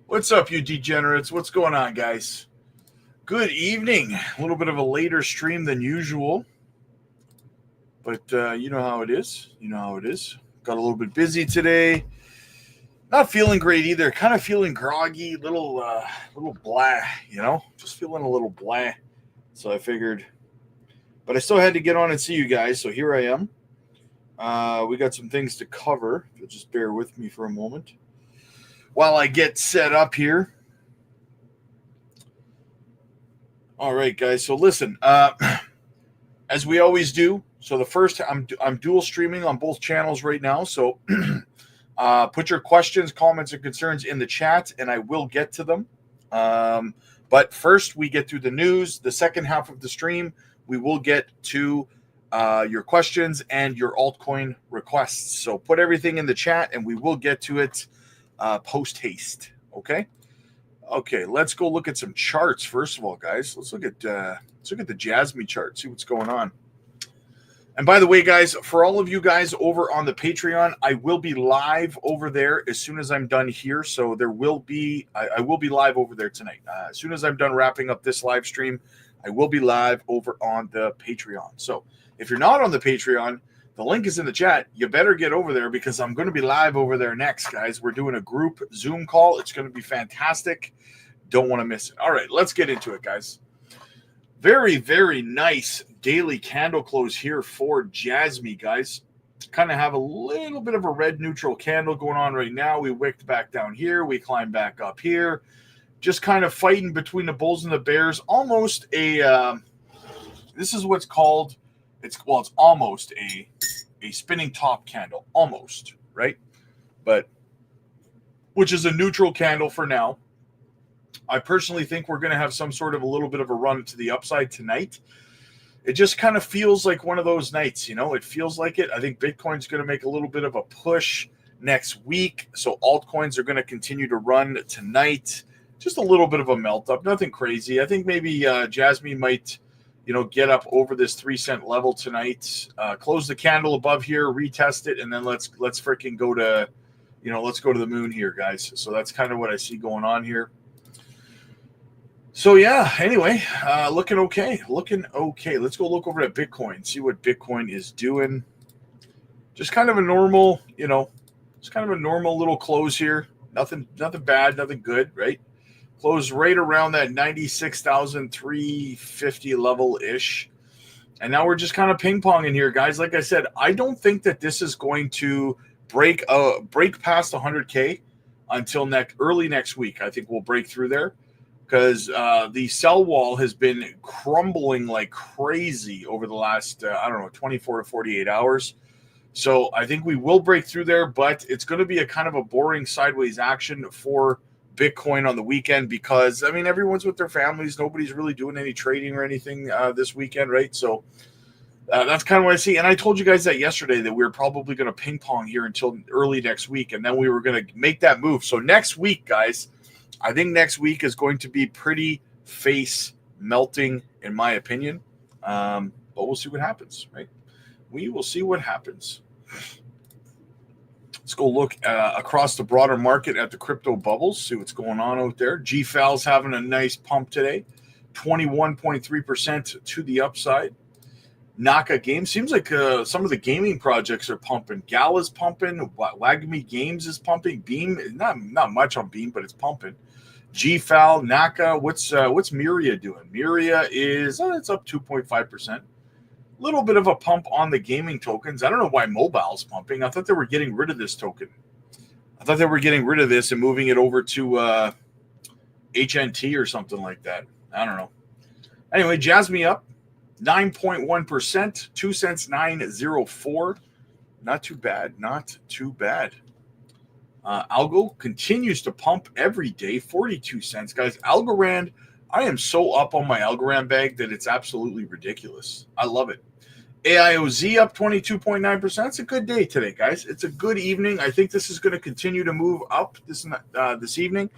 What's up, you degenerates? What's going on, guys? Good evening. A little bit of a later stream than usual, but you know how it is. You know how it is. Got a little bit busy today. Not feeling great either. Kind of feeling groggy, little blah. Just feeling a little blah. So I figured, but I still had to get on and see you guys. So here I am. We got some things to cover. So just bear with me for a moment while I get set up here. All right, guys. So listen, as we always do. So the first, I'm dual streaming on both channels right now. So put your questions, comments, and concerns in the chat, and I will get to them. But first, we get through the news. The second half of the stream, we will get to your questions and your altcoin requests. So put everything in the chat, and we will get to it post haste. Okay. Okay, let's go look at some charts first of all, guys. Let's look at the Jasmy chart, see what's going on. And by the way, guys, for all of you guys over on the Patreon, I will be live over there as soon as I'm done here. So there will be I will be live over there tonight. As soon as I'm done wrapping up this live stream, I will be live over on the Patreon. So if you're not on the Patreon, the link is in the chat. You better get over there because I'm going to be live over there next, guys. We're doing a group Zoom call. It's going to be fantastic. Don't want to miss it. All right, let's get into it, guys. Very, very nice daily candle close here for Jasmy, guys. Kind of have a little bit of a red neutral candle going on right now. We wicked back down here. We climbed back up here. Just kind of fighting between the bulls and the bears. Almost a this is what's called, it's almost a spinning top candle. Almost, right? But which is a neutral candle for now. I personally think we're going to have some sort of a little bit of a run to the upside tonight. It just kind of feels like one of those nights, it feels like it. I think Bitcoin's going to make a little bit of a push next week. So altcoins are going to continue to run tonight. Just a little bit of a melt up, nothing crazy. I think maybe Jasmy might, get up over this 3-cent level tonight, close the candle above here, retest it, and then let's freaking go to, let's go to the moon here, guys. So that's kind of what I see going on here. So yeah, anyway, looking okay. Let's go look over at Bitcoin, see what Bitcoin is doing. Just kind of a normal, it's kind of a normal little close here. Nothing bad, nothing good, right? Close right around that 96,350 level-ish. And now we're just kind of ping-ponging here, guys. Like I said, I don't think that this is going to break past 100K until early next week. I think we'll break through there, because the sell wall has been crumbling like crazy over the last, 24 to 48 hours. So I think we will break through there, but it's going to be a kind of a boring sideways action for Bitcoin on the weekend because, everyone's with their families. Nobody's really doing any trading or anything this weekend, right? So that's kind of what I see. And I told you guys that yesterday, that we were probably going to ping pong here until early next week, and then we were going to make that move. So next week, guys, I think next week is going to be pretty face melting, in my opinion. But we'll see what happens, right? We will see what happens. Let's go look across the broader market at the crypto bubbles, see what's going on out there. GFAL's having a nice pump today, 21.3% to the upside. Naka Games, seems like some of the gaming projects are pumping. Gala's pumping. Wagami Games is pumping. Beam, not much on Beam, but it's pumping. GFAL, Naka, what's Miria doing? Miria is it's up 2.5%. Little bit of a pump on the gaming tokens. I don't know why mobile's pumping. I thought they were getting rid of this token. I thought they were getting rid of this and moving it over to HNT or something like that. I don't know. Anyway, Jasmy up 9.1%, 2 cents 904. Not too bad. Not too bad. Algo continues to pump every day, 42 cents. Guys, Algorand, I am so up on my Algorand bag that it's absolutely ridiculous. I love it. AIOZ up 22.9%. It's a good day today, guys. It's a good evening. I think this is going to continue to move up this evening.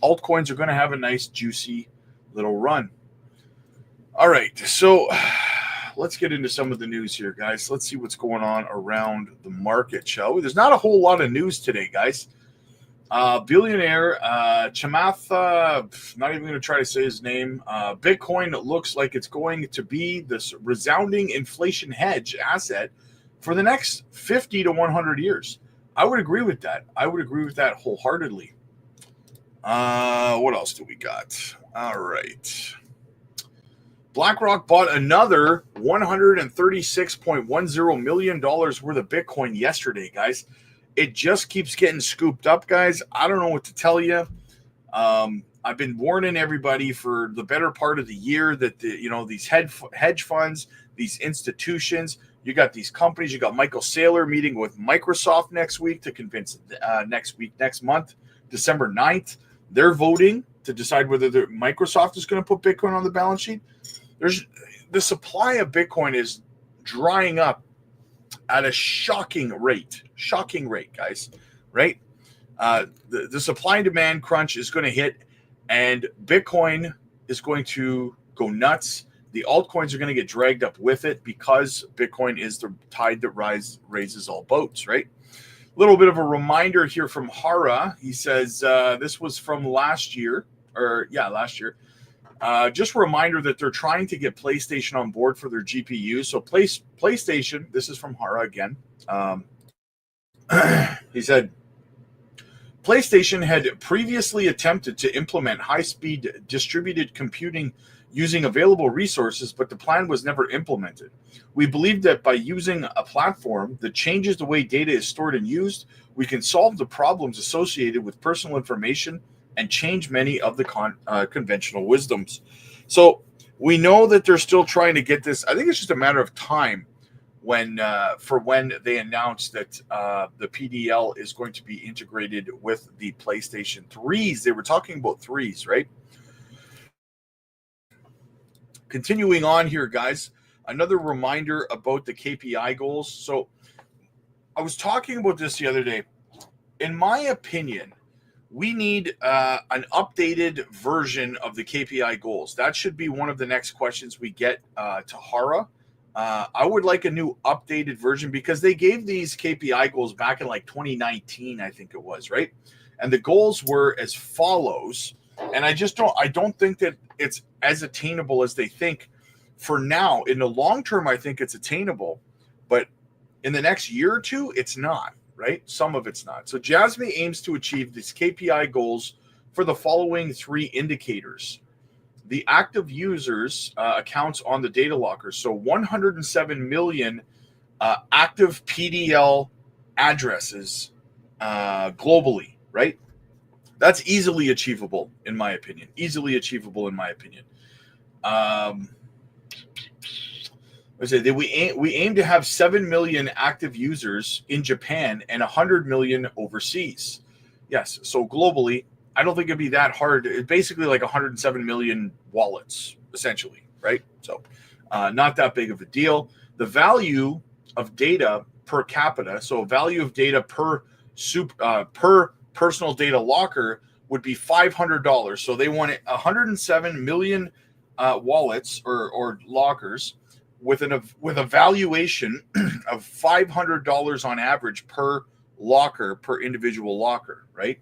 Altcoins are going to have a nice, juicy little run. All right, so let's get into some of the news here, guys. Let's see what's going on around the market, shall we? There's not a whole lot of news today, guys. Billionaire Chamath, not even going to try to say his name. Bitcoin looks like it's going to be this resounding inflation hedge asset for the next 50 to 100 years. I would agree with that. I would agree with that wholeheartedly. What else do we got? All right. BlackRock bought another $136.10 million worth of Bitcoin yesterday, guys. It just keeps getting scooped up, guys. I don't know what to tell you. I've been warning everybody for the better part of the year that these hedge funds, these institutions, you got these companies. You got Michael Saylor meeting with Microsoft next week to convince next month, December 9th. They're voting to decide whether Microsoft is going to put Bitcoin on the balance sheet. The supply of Bitcoin is drying up at a shocking rate, guys, right? The supply and demand crunch is going to hit, and Bitcoin is going to go nuts. The altcoins are going to get dragged up with it because Bitcoin is the tide that raises all boats, right? A little bit of a reminder here from Hara. He says this was from last year. Just a reminder that they're trying to get PlayStation on board for their GPUs. So PlayStation, this is from Hara again. He said, PlayStation had previously attempted to implement high-speed distributed computing using available resources, but the plan was never implemented. We believe that by using a platform that changes the way data is stored and used, we can solve the problems associated with personal information and change many of the conventional wisdoms. So we know that they're still trying to get this. I think it's just a matter of time when they announce that the PDL is going to be integrated with the PlayStation 3s. They were talking about 3s, right? Continuing on here, guys, another reminder about the KPI goals. So I was talking about this the other day. In my opinion, we need an updated version of the KPI goals. That should be one of the next questions we get to Hara. I would like a new updated version because they gave these KPI goals back in like 2019, I think it was, right? And the goals were as follows. And I don't think that it's as attainable as they think for now. In the long term, I think it's attainable, but in the next year or two, it's not. Right? Some of it's not. So Jasmy aims to achieve these KPI goals for the following three indicators. The active users accounts on the data locker. So 107 million active PDL addresses globally, right? That's easily achievable, in my opinion. We aim to have 7 million active users in Japan and 100 million overseas. Yes, so globally, I don't think it'd be that hard. It's basically like 107 million wallets, essentially, right? So not that big of a deal. The value of data per capita, so value of data per personal data locker would be $500. So they want 107 million wallets or lockers with a valuation of $500 on average per locker, per individual locker, right?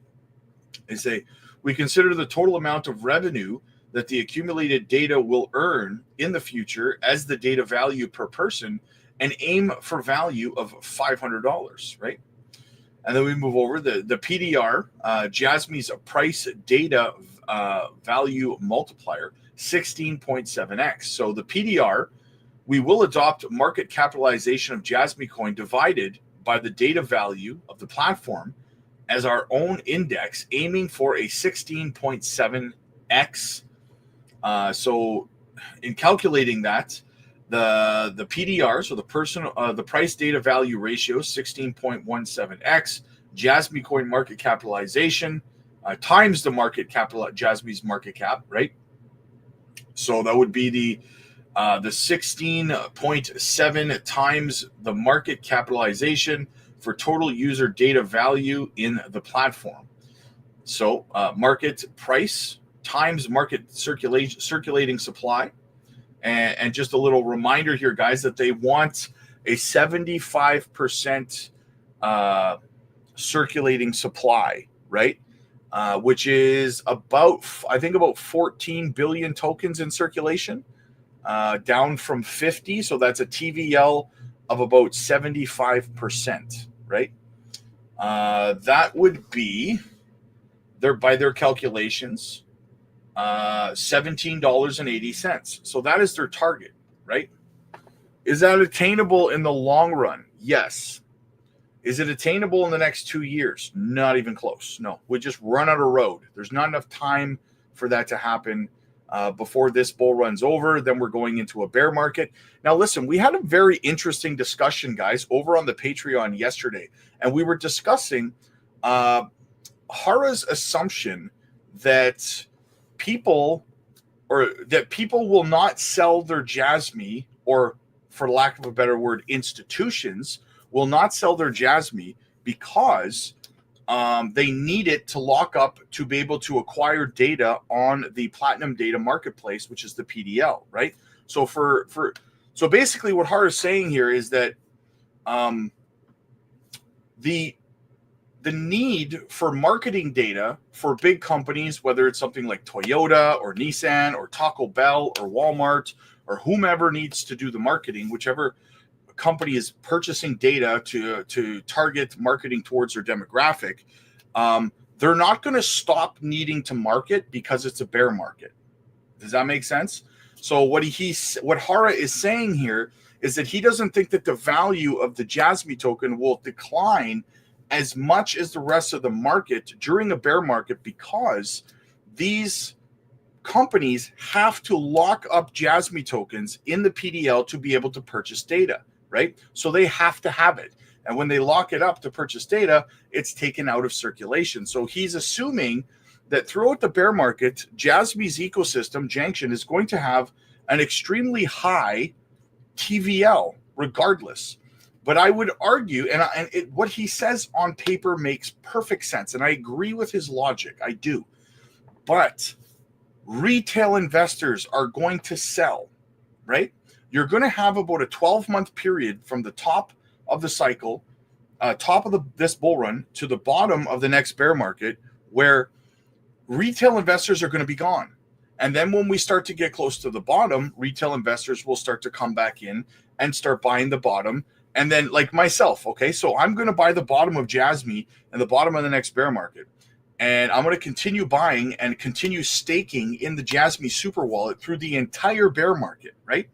They say, we consider the total amount of revenue that the accumulated data will earn in the future as the data value per person and aim for value of $500, right? And then we move over the PDR, Jasmy's price data value multiplier, 16.7x. So the PDR, we will adopt market capitalization of Jasmy Coin divided by the data value of the platform as our own index, aiming for a 16.7x. So in calculating that, the PDR, so the price data value ratio, 16.17x, Jasmy Coin market capitalization times the Jasmy's market cap, right? So that would be the 16.7 times the market capitalization for total user data value in the platform. So market price times market circulating supply. And just a little reminder here, guys, that they want a 75% circulating supply right? Which is about, I think, about 14 billion tokens in circulation, down from 50. So that's a TVL of about 75%, right? That would be, by their calculations, $17.80. So that is their target, right? Is that attainable in the long run? Yes. Is it attainable in the next 2 years? Not even close. No, we just run out of road. There's not enough time for that to happen before this bull run's over. Then we're going into a bear market. Now, listen, we had a very interesting discussion, guys, over on the Patreon yesterday, and we were discussing Hara's assumption that people will not sell their Jasmy, or for lack of a better word, institutions will not sell their Jasmy because they need it to lock up to be able to acquire data on the Platinum Data Marketplace, which is the PDL, right? So so basically what Har is saying here is that the need for marketing data for big companies, whether it's something like Toyota or Nissan or Taco Bell or Walmart or whomever needs to do the marketing, whichever company is purchasing data to target marketing towards their demographic, they're not going to stop needing to market because it's a bear market. Does that make sense? So what Hara is saying here is that he doesn't think that the value of the Jasmy token will decline as much as the rest of the market during a bear market, because these companies have to lock up Jasmy tokens in the PDL to be able to purchase data, right? So they have to have it. And when they lock it up to purchase data, it's taken out of circulation. So he's assuming that throughout the bear market, Jasmy's ecosystem, Junction, is going to have an extremely high TVL regardless. But I would argue, what he says on paper makes perfect sense, and I agree with his logic. I do. But retail investors are going to sell, right? You're going to have about a 12-month period from the top of the cycle, top of this bull run, to the bottom of the next bear market, where retail investors are going to be gone. And then when we start to get close to the bottom, retail investors will start to come back in and start buying the bottom. And then, like myself, okay, so I'm going to buy the bottom of Jasmy and the bottom of the next bear market. And I'm going to continue buying and continue staking in the Jasmy super wallet through the entire bear market, right?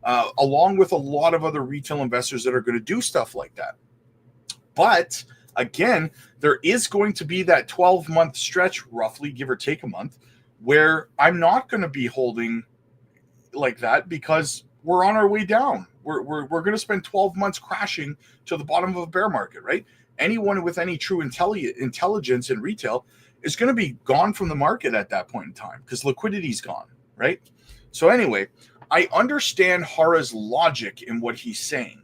Along with a lot of other retail investors that are going to do stuff like that. But again, there is going to be that 12-month stretch, roughly, give or take a month, where I'm not going to be holding like that because we're on our way down. We're going to spend 12 months crashing to the bottom of a bear market, right? Anyone with any true intelligence in retail is going to be gone from the market at that point in time because liquidity's gone, right? So anyway, I understand Hara's logic in what he's saying.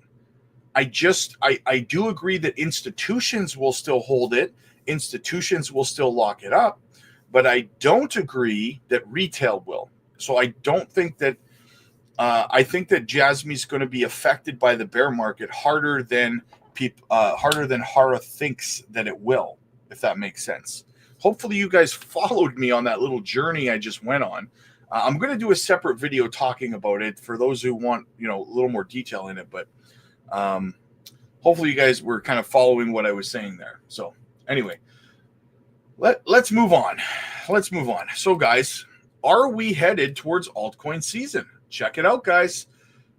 I do agree that institutions will still hold it. Institutions will still lock it up, but I don't agree that retail will. So I don't think that, I think that Jasmy's going to be affected by the bear market harder than Hara thinks that it will, if that makes sense. Hopefully you guys followed me on that little journey I just went on. I'm going to do a separate video talking about it for those who want, a little more detail in it, but hopefully you guys were kind of following what I was saying there. So anyway, let's move on. So guys, are we headed towards altcoin season? Check it out, guys.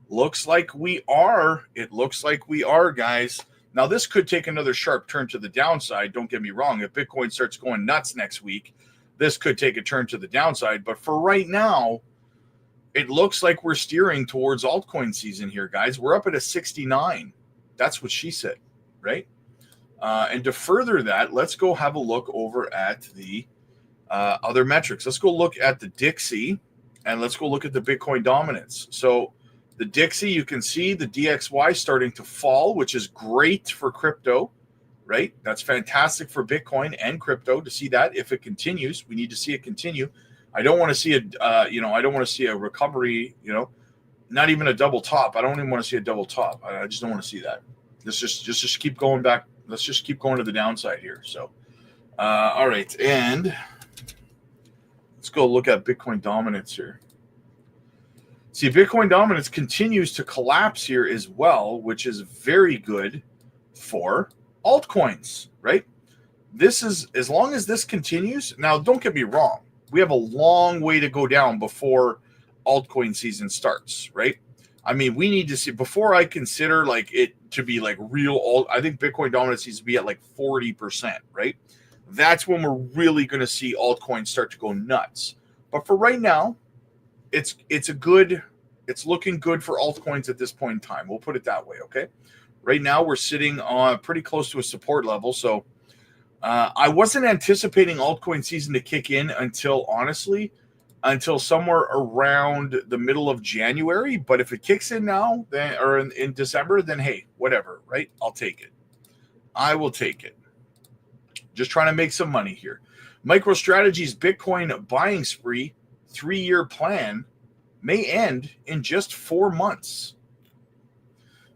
Looks like we are. It looks like we are, guys. Now, this could take another sharp turn to the downside. Don't get me wrong. If Bitcoin starts going nuts next week, this could take a turn to the downside. But for right now, it looks like we're steering towards altcoin season here, guys. We're up at a 69. That's what she said, right? And to further that, let's go have a look over at the other metrics. Let's go look at the Dixie, and let's go look at the Bitcoin dominance. So the Dixie, you can see the DXY starting to fall, which is great for crypto, right? That's fantastic for Bitcoin and crypto to see that. If it continues, we need to see it continue. I don't want to see I don't want to see a recovery, not even a double top. I don't even want to see a double top. I just don't want to see that. Let's just keep going back. Let's just keep going to the downside here. So All right, and let's go look at Bitcoin dominance here. See, Bitcoin dominance continues to collapse here as well, which is very good for altcoins, right? This is, as long as this continues. Now, don't get me wrong. We have a long way to go down before altcoin season starts, right? I mean, we need to see, before I consider like it to be like real I think Bitcoin dominance needs to be at like 40%, right? That's when we're really going to see altcoins start to go nuts. But for right now, it's looking good for altcoins at this point in time. We'll put it that way, okay? Right now, we're sitting on pretty close to a support level. So I wasn't anticipating altcoin season to kick in until somewhere around the middle of January. But if it kicks in now, then, or in December, then hey, whatever, right? I'll take it. I will take it. Just trying to make some money here. MicroStrategy's Bitcoin buying spree 3-year plan may end in just 4 months.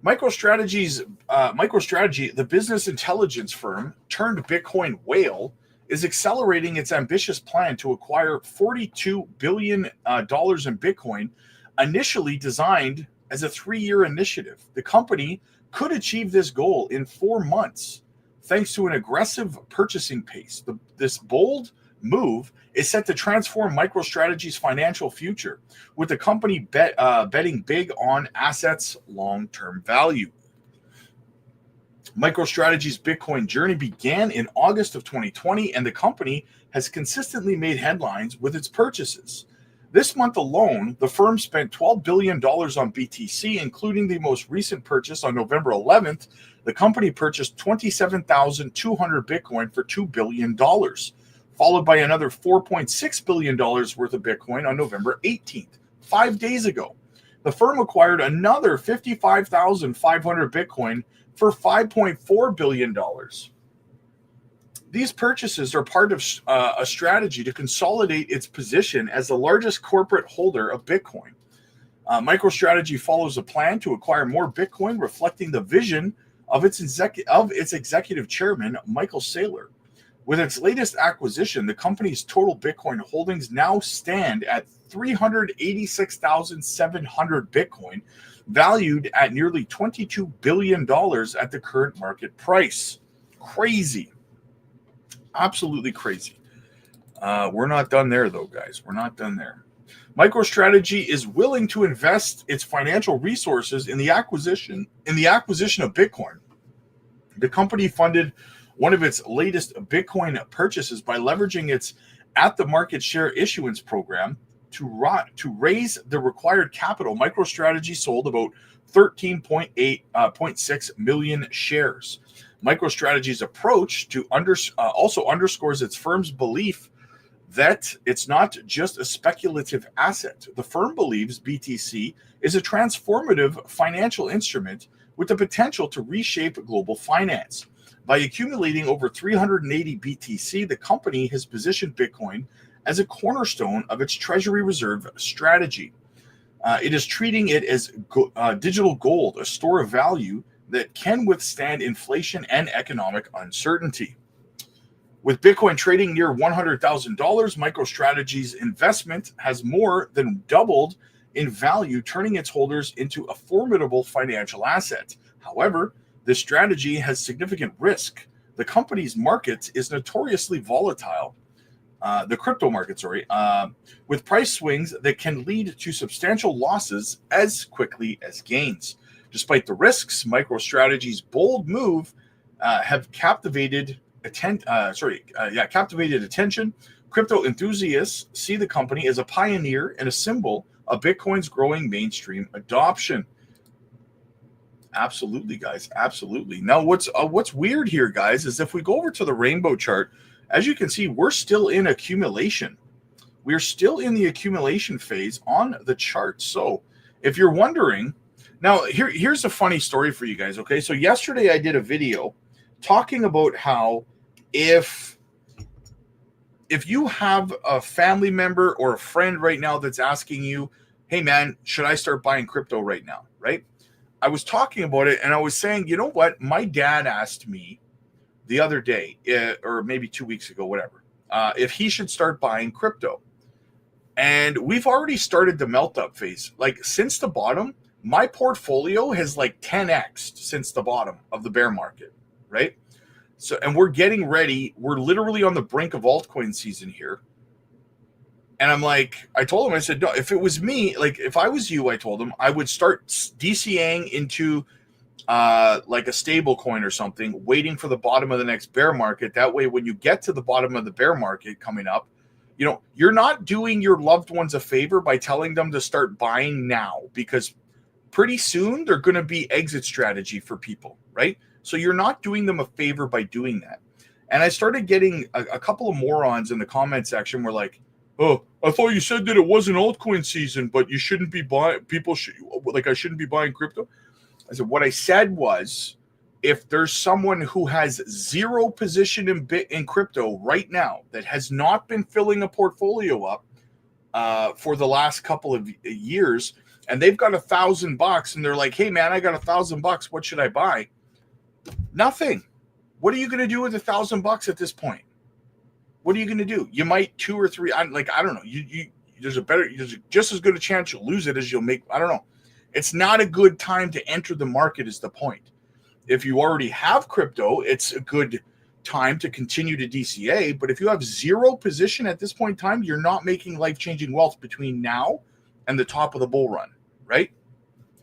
MicroStrategy, the business intelligence firm turned Bitcoin whale, is accelerating its ambitious plan to acquire $42 billion in Bitcoin, initially designed as a 3-year initiative. The company could achieve this goal in 4 months, thanks to an aggressive purchasing pace. This bold move is set to transform MicroStrategy's financial future, with the company betting big on assets' long-term value. MicroStrategy's Bitcoin journey began in August of 2020, and the company has consistently made headlines with its purchases. This month alone, the firm spent $12 billion on BTC, including the most recent purchase on November 11th. The company purchased 27,200 Bitcoin for $2 billion, followed by another $4.6 billion worth of Bitcoin on November 18th, 5 days ago. The firm acquired another 55,500 Bitcoin for $5.4 billion. These purchases are part of a strategy to consolidate its position as the largest corporate holder of Bitcoin. MicroStrategy follows a plan to acquire more Bitcoin, reflecting the vision of its executive chairman, Michael Saylor. With its latest acquisition, the company's total Bitcoin holdings now stand at 386,700 Bitcoin, valued at nearly $22 billion at the current market price. Crazy. Absolutely crazy. We're not done there, though, guys. We're not done there. MicroStrategy is willing to invest its financial resources in the acquisition of Bitcoin. The company funded one of its latest Bitcoin purchases by leveraging its at-the-market share issuance program to raise the required capital. MicroStrategy sold about 13.6 million shares. MicroStrategy's approach also underscores its firm's belief that it's not just a speculative asset. The firm believes BTC is a transformative financial instrument with the potential to reshape global finance. By accumulating over 380 BTC, the company has positioned Bitcoin as a cornerstone of its treasury reserve strategy. It is treating it as digital gold, a store of value that can withstand inflation and economic uncertainty. With Bitcoin trading near $100,000, MicroStrategy's investment has more than doubled in value, turning its holders into a formidable financial asset. However, this strategy has significant risk. The company's market is notoriously volatile, the crypto market, with price swings that can lead to substantial losses as quickly as gains. Despite the risks, MicroStrategy's bold move have captivated attention. Crypto enthusiasts see the company as a pioneer and a symbol of Bitcoin's growing mainstream adoption. Absolutely, guys. Absolutely. Now, what's weird here, guys, is if we go over to the rainbow chart, as you can see, we're still in accumulation. We're still in the accumulation phase on the chart. So if you're wondering, now here's a funny story for you guys, okay? So yesterday I did a video talking about how if you have a family member or a friend right now that's asking you, hey man, should I start buying crypto right now, right? I was talking about it and I was saying, you know what? My dad asked me the other day, or maybe 2 weeks ago, whatever, if he should start buying crypto. And we've already started the melt up phase. Like since the bottom, my portfolio has like 10x'd since the bottom of the bear market, right? So, and we're getting ready. We're literally on the brink of altcoin season here. And I'm like, I told him, I said, no, if it was me, like if I was you, I told him I would start DCAing into like a stable coin or something, waiting for the bottom of the next bear market. That way, when you get to the bottom of the bear market coming up, you know, you're not doing your loved ones a favor by telling them to start buying now, because pretty soon they're going to be exit strategy for people, right? So you're not doing them a favor by doing that. And I started getting a couple of morons in the comment section were like, oh, I thought you said that it wasn't altcoin season, but you shouldn't be buying, I shouldn't be buying crypto. I said, what I said was, if there's someone who has zero position in crypto right now that has not been filling a portfolio up for the last couple of years, and they've got $1,000 and they're like, hey man, I got $1,000. What should I buy? Nothing. What are you going to do with $1,000 at this point? What are you going to do? You might 2 or 3. I don't know. There's just as good a chance you'll lose it as you'll make. I don't know. It's not a good time to enter the market is the point. If you already have crypto, it's a good time to continue to DCA. But if you have zero position at this point in time, you're not making life-changing wealth between now and the top of the bull run, right?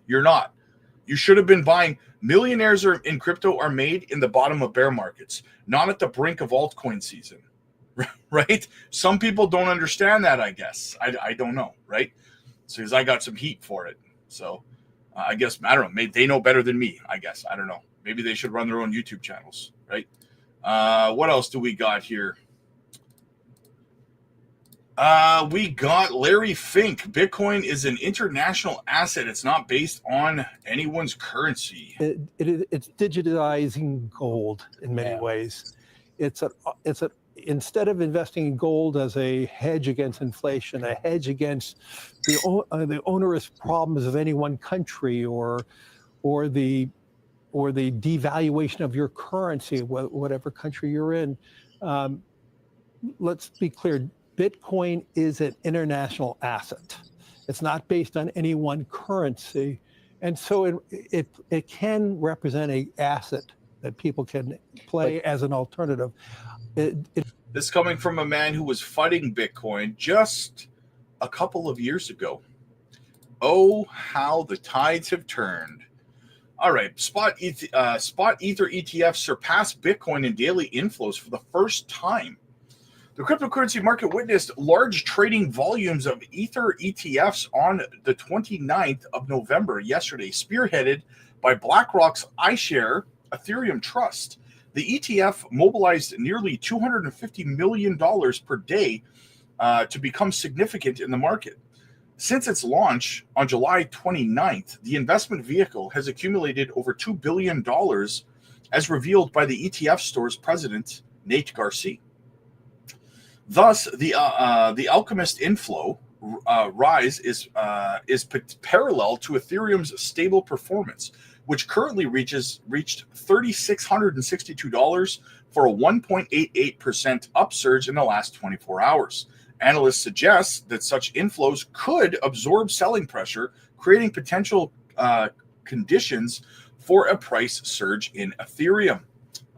You're not. You should have been buying. Millionaires in crypto are made in the bottom of bear markets, not at the brink of altcoin season, right? Some people don't understand that, I guess. I don't know, right? So because I got some heat for it. So I guess, I don't know, they know better than me, I guess. I don't know. Maybe they should run their own YouTube channels, right? What else do we got here? We got Larry Fink. Bitcoin is an international asset. It's not based on anyone's currency. It's digitizing gold in many ways. Instead of investing in gold as a hedge against inflation, a hedge against the onerous problems of any one country, or the devaluation of your currency, whatever country you're in. Let's be clear. Bitcoin is an international asset. It's not based on any one currency. And so it can represent an asset that people can play as an alternative. This coming from a man who was fighting Bitcoin just a couple of years ago. Oh, how the tides have turned. All right, Spot Ether ETF surpassed Bitcoin in daily inflows for the first time. The cryptocurrency market witnessed large trading volumes of Ether ETFs on the 29th of November yesterday, spearheaded by BlackRock's iShares Ethereum Trust. The ETF mobilized nearly $250 million per day to become significant in the market. Since its launch on July 29th, the investment vehicle has accumulated over $2 billion, as revealed by the ETF store's president, Nate Garcia. Thus, the Alchemist inflow rise is parallel to Ethereum's stable performance, which currently reached $3,662 for a 1.88% upsurge in the last 24 hours. Analysts suggest that such inflows could absorb selling pressure, creating potential conditions for a price surge in Ethereum.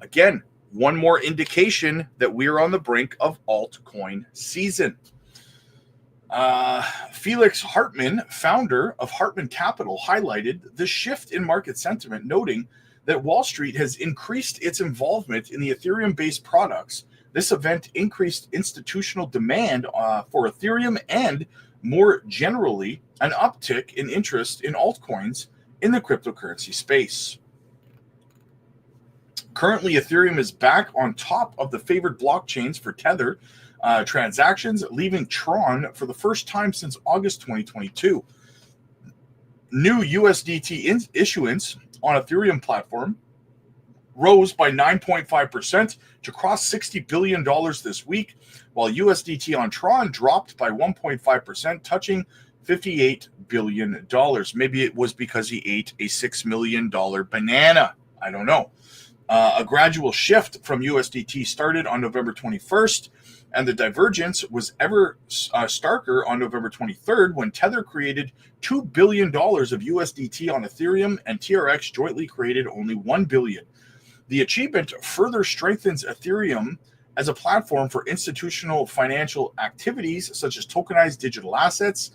Again, one more indication that we're on the brink of altcoin season. Felix Hartman, founder of Hartman Capital, highlighted the shift in market sentiment, noting that Wall Street has increased its involvement in the Ethereum-based products. This event increased institutional demand for Ethereum and, more generally, an uptick in interest in altcoins in the cryptocurrency space. Currently, Ethereum is back on top of the favored blockchains for Tether transactions, leaving Tron for the first time since August 2022. New USDT issuance on Ethereum platform rose by 9.5% to cross $60 billion this week, while USDT on Tron dropped by 1.5%, touching $58 billion. Maybe it was because he ate a $6 million banana. I don't know. A gradual shift from USDT started on November 21st, and the divergence was ever starker on November 23rd when Tether created $2 billion of USDT on Ethereum and TRX jointly created only $1 billion. The achievement further strengthens Ethereum as a platform for institutional financial activities such as tokenized digital assets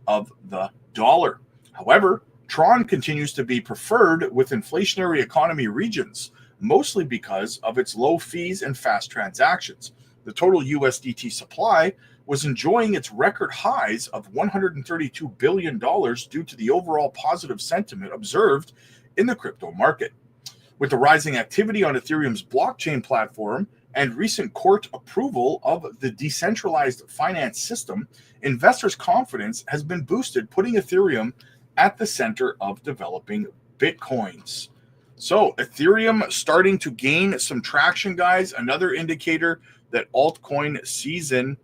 of the dollar. However, Tron continues to be preferred with inflationary economy regions, mostly because of its low fees and fast transactions. The total USDT supply was enjoying its record highs of $132 billion due to the overall positive sentiment observed in the crypto market. With the rising activity on Ethereum's blockchain platform and recent court approval of the decentralized finance system, investors' confidence has been boosted, putting Ethereum at the center of developing Bitcoins. So Ethereum starting to gain some traction, guys. Another indicator that altcoin season,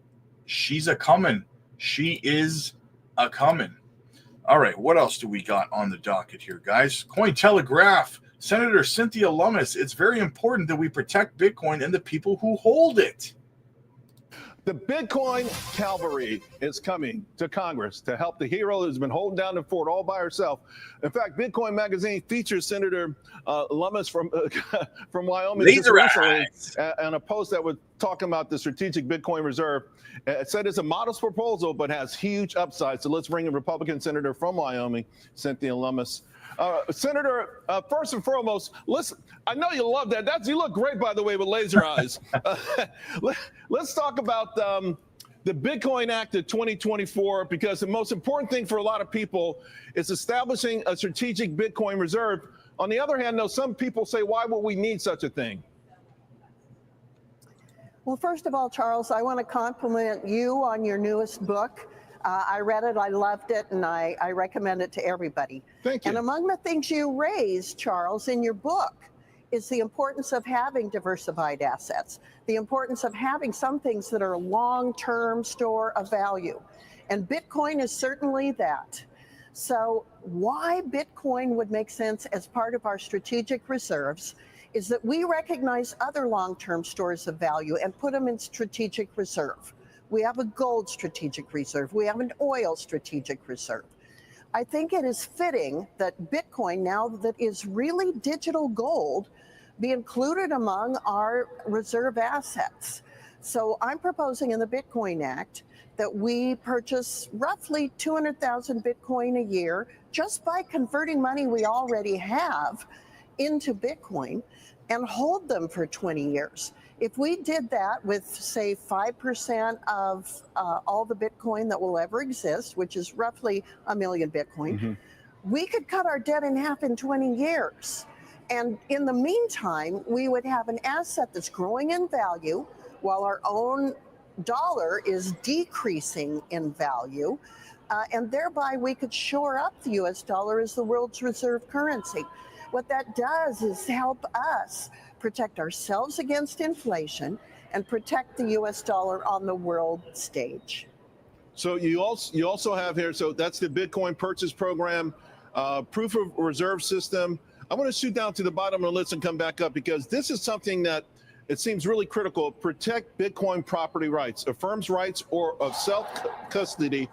she's a coming. She is a coming. All right, what else do we got on the docket here, guys? Cointelegraph, Senator Cynthia Lummis, it's very important that we protect Bitcoin and the people who hold it. The Bitcoin cavalry is coming to Congress to help the hero who's been holding down the fort all by herself. In fact, Bitcoin Magazine features Senator Lummis from Wyoming recently and a post that was talking about the strategic Bitcoin reserve. It said it's a modest proposal, but has huge upside. So let's bring in Republican Senator from Wyoming, Cynthia Lummis. Senator, first and foremost, listen, I know you love that. You look great, by the way, with laser eyes. Let's talk about the Bitcoin Act of 2024, because the most important thing for a lot of people is establishing a strategic Bitcoin reserve. On the other hand, though, some people say, why would we need such a thing? Well, first of all, Charles, I want to compliment you on your newest book. I read it, I loved it, and I recommend it to everybody. Thank you. And among the things you raised, Charles, in your book is the importance of having diversified assets, the importance of having some things that are long-term store of value. And Bitcoin is certainly that. So why Bitcoin would make sense as part of our strategic reserves is that we recognize other long-term stores of value and put them in strategic reserve. We have a gold strategic reserve. We have an oil strategic reserve. I think it is fitting that Bitcoin, now that is really digital gold, be included among our reserve assets. So I'm proposing in the Bitcoin Act that we purchase roughly 200,000 Bitcoin a year just by converting money we already have into Bitcoin and hold them for 20 years. If we did that with, say, 5% of all the Bitcoin that will ever exist, which is roughly 1 million Bitcoin, we could cut our debt in half in 20 years. And in the meantime, we would have an asset that's growing in value while our own dollar is decreasing in value. And thereby, we could shore up the US dollar as the world's reserve currency. What that does is help us protect ourselves against inflation and protect the US dollar on the world stage. So you also have here, so that's the Bitcoin purchase program, proof of reserve system. I want to shoot down to the bottom of the list and come back up, because this is something that it seems really critical. Protect Bitcoin property rights, a firm's rights or of self-custody.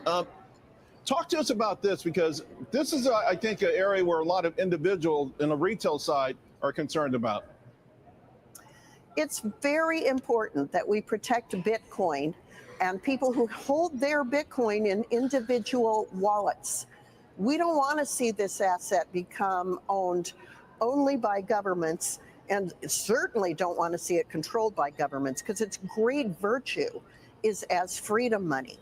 Talk to us about this, because this is, I think, an area where a lot of individuals in the retail side are concerned about. It's very important that we protect Bitcoin and people who hold their Bitcoin in individual wallets. We don't want to see this asset become owned only by governments, and certainly don't want to see it controlled by governments, because its great virtue is as freedom money.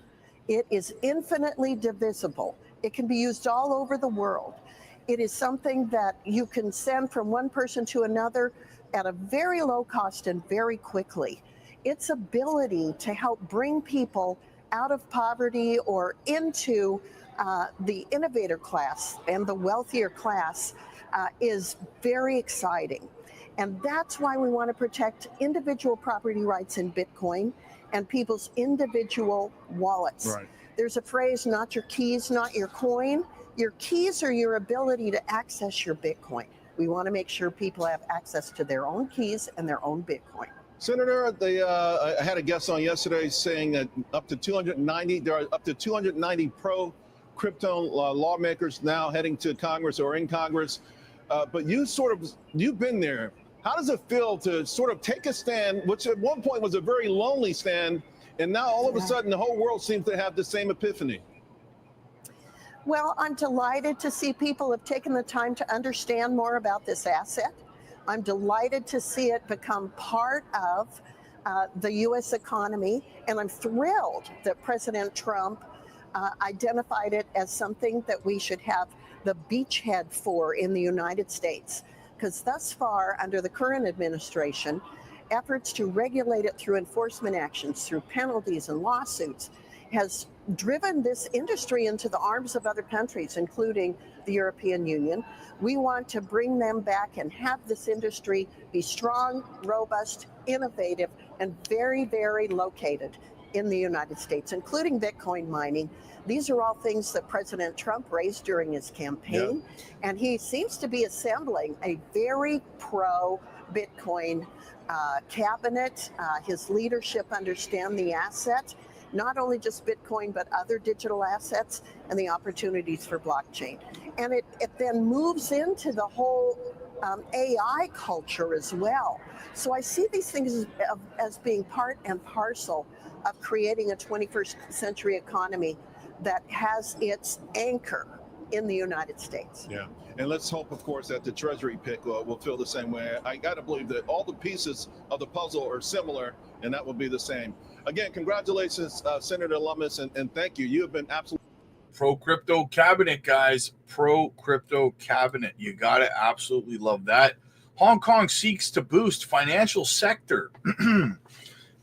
It is infinitely divisible. It can be used all over the world. It is something that you can send from one person to another at a very low cost and very quickly. Its ability to help bring people out of poverty or into the innovator class and the wealthier class is very exciting. And that's why we want to protect individual property rights in Bitcoin and people's individual wallets. Right. There's a phrase, not your keys, not your coin. Your keys are your ability to access your Bitcoin. We want to make sure people have access to their own keys and their own Bitcoin. Senator, I had a guest on yesterday saying that there are up to 290 pro-crypto lawmakers now heading to Congress or in Congress. But you've been there. How does it feel to sort of take a stand, which at one point was a very lonely stand, and now all of a sudden the whole world seems to have the same epiphany? Well, I'm delighted to see people have taken the time to understand more about this asset. I'm delighted to see it become part of the U.S. economy, and I'm thrilled that President Trump identified it as something that we should have the beachhead for in the United States. Because thus far, under the current administration, efforts to regulate it through enforcement actions, through penalties and lawsuits, has driven this industry into the arms of other countries, including the European Union. We want to bring them back and have this industry be strong, robust, innovative, and very, very located in the United States, including Bitcoin mining. These are all things that President Trump raised during his campaign, and he seems to be assembling a very pro-Bitcoin cabinet. His leadership understand the asset, not only just Bitcoin, but other digital assets and the opportunities for blockchain. And it then moves into the whole AI culture as well. So I see these things as being part and parcel of creating a 21st century economy that has its anchor in the United States. Yeah, and let's hope, of course, that the Treasury pick will feel the same way. I got to believe that all the pieces of the puzzle are similar, and that will be the same. Again, congratulations, Senator Lummis, and thank you. You have been absolutely pro-crypto cabinet, guys. Pro-crypto cabinet. You got to absolutely love that. Hong Kong seeks to boost financial sector.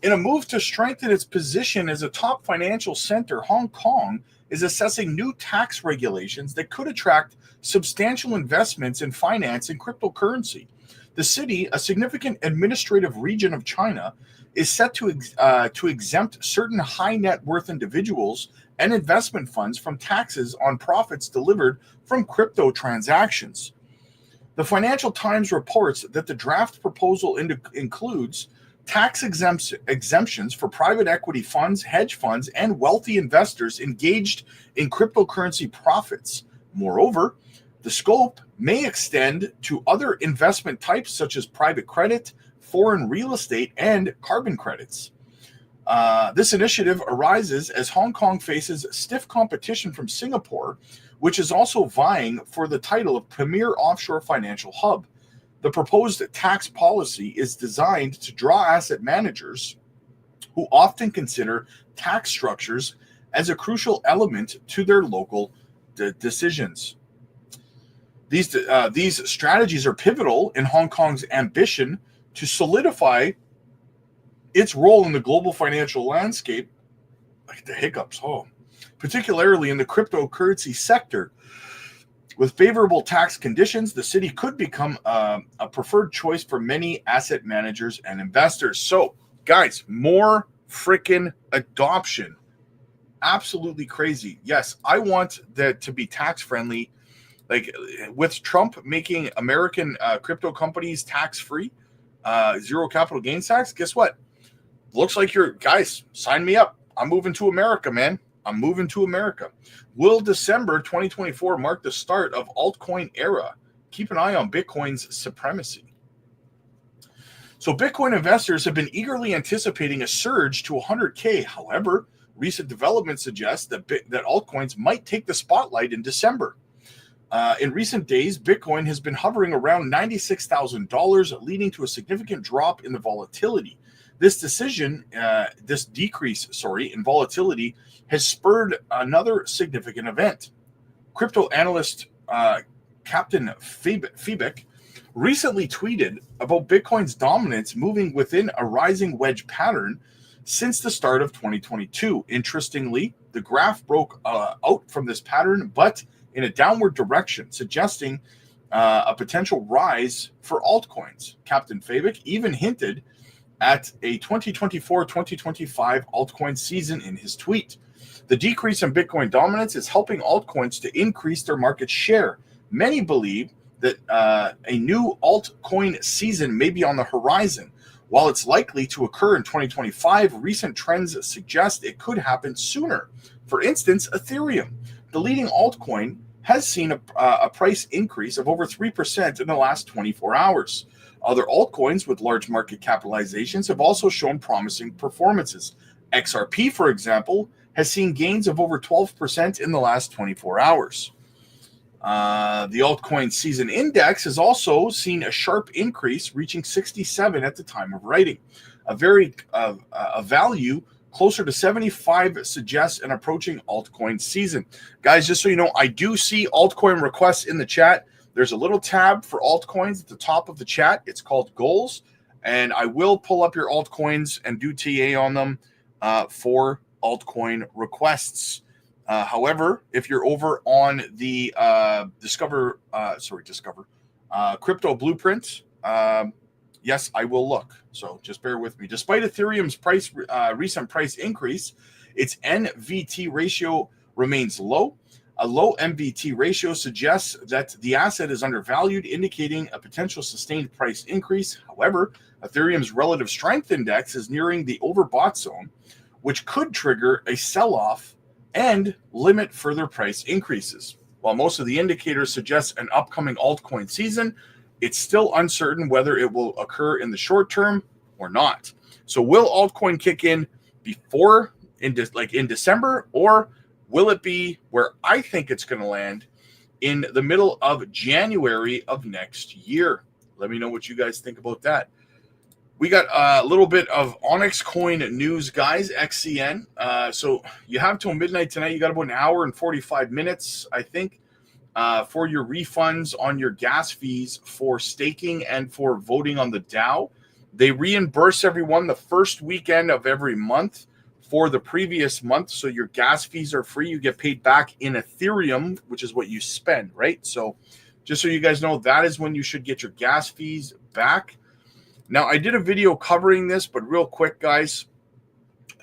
In a move to strengthen its position as a top financial center, Hong Kong is assessing new tax regulations that could attract substantial investments in finance and cryptocurrency. The city, a significant administrative region of China, is set to exempt certain high net worth individuals and investment funds from taxes on profits delivered from crypto transactions. The Financial Times reports that the draft proposal includes tax exemptions for private equity funds, hedge funds, and wealthy investors engaged in cryptocurrency profits. Moreover, the scope may extend to other investment types such as private credit, foreign real estate, and carbon credits. This initiative arises as Hong Kong faces stiff competition from Singapore, which is also vying for the title of premier offshore financial hub. The proposed tax policy is designed to draw asset managers who often consider tax structures as a crucial element to their local decisions. These strategies are pivotal in Hong Kong's ambition to solidify its role in the global financial landscape, like the hiccups, particularly in the cryptocurrency sector. With favorable tax conditions, the city could become a preferred choice for many asset managers and investors. So, guys, more freaking adoption. Absolutely crazy. Yes, I want that to be tax friendly. Like with Trump making American crypto companies tax free, zero capital gains tax. Guess what? Looks like you're guys. Sign me up. I'm moving to America, man. I'm moving to America. Will December 2024 mark the start of Altcoin Era? Keep an eye on Bitcoin's supremacy. So Bitcoin investors have been eagerly anticipating a surge to 100K. However, recent developments suggest that altcoins might take the spotlight in December. In recent days, Bitcoin has been hovering around $96,000, leading to a significant drop in the volatility. This decrease in volatility has spurred another significant event. Crypto analyst Captain Febeck recently tweeted about Bitcoin's dominance moving within a rising wedge pattern since the start of 2022. Interestingly, the graph broke out from this pattern, but in a downward direction, suggesting a potential rise for altcoins. Captain Febeck even hinted at a 2024-2025 altcoin season in his tweet. The decrease in Bitcoin dominance is helping altcoins to increase their market share. Many believe that a new altcoin season may be on the horizon. While it's likely to occur in 2025, recent trends suggest it could happen sooner. For instance, Ethereum, the leading altcoin, has seen a price increase of over 3% in the last 24 hours. Other altcoins with large market capitalizations have also shown promising performances. XRP, for example, has seen gains of over 12% in the last 24 hours. The altcoin season index has also seen a sharp increase, reaching 67 at the time of writing. A value closer to 75 suggests an approaching altcoin season. Guys, just so you know, I do see altcoin requests in the chat. There's a little tab for altcoins at the top of the chat. It's called goals, and I will pull up your altcoins and do TA on them for altcoin requests. However, if you're over on the Crypto Blueprint, yes, I will look. So just bear with me. Despite Ethereum's recent price increase, its NVT ratio remains low. A low MVT ratio suggests that the asset is undervalued, indicating a potential sustained price increase. However, Ethereum's relative strength index is nearing the overbought zone, which could trigger a sell-off and limit further price increases. While most of the indicators suggest an upcoming altcoin season, it's still uncertain whether it will occur in the short term or not. So will altcoin kick in before in December, or will it be where I think it's going to land in the middle of January of next year? Let me know what you guys think about that. We got a little bit of Onyx Coin news, guys, XCN. So you have till midnight tonight. You got about an hour and 45 minutes, I think, for your refunds on your gas fees for staking and for voting on the DAO. They reimburse everyone the first weekend of every month for the previous month. So your gas fees are free. You get paid back in Ethereum, which is what you spend, right? So just so you guys know, that is when you should get your gas fees back. Now, I did a video covering this, but real quick, guys,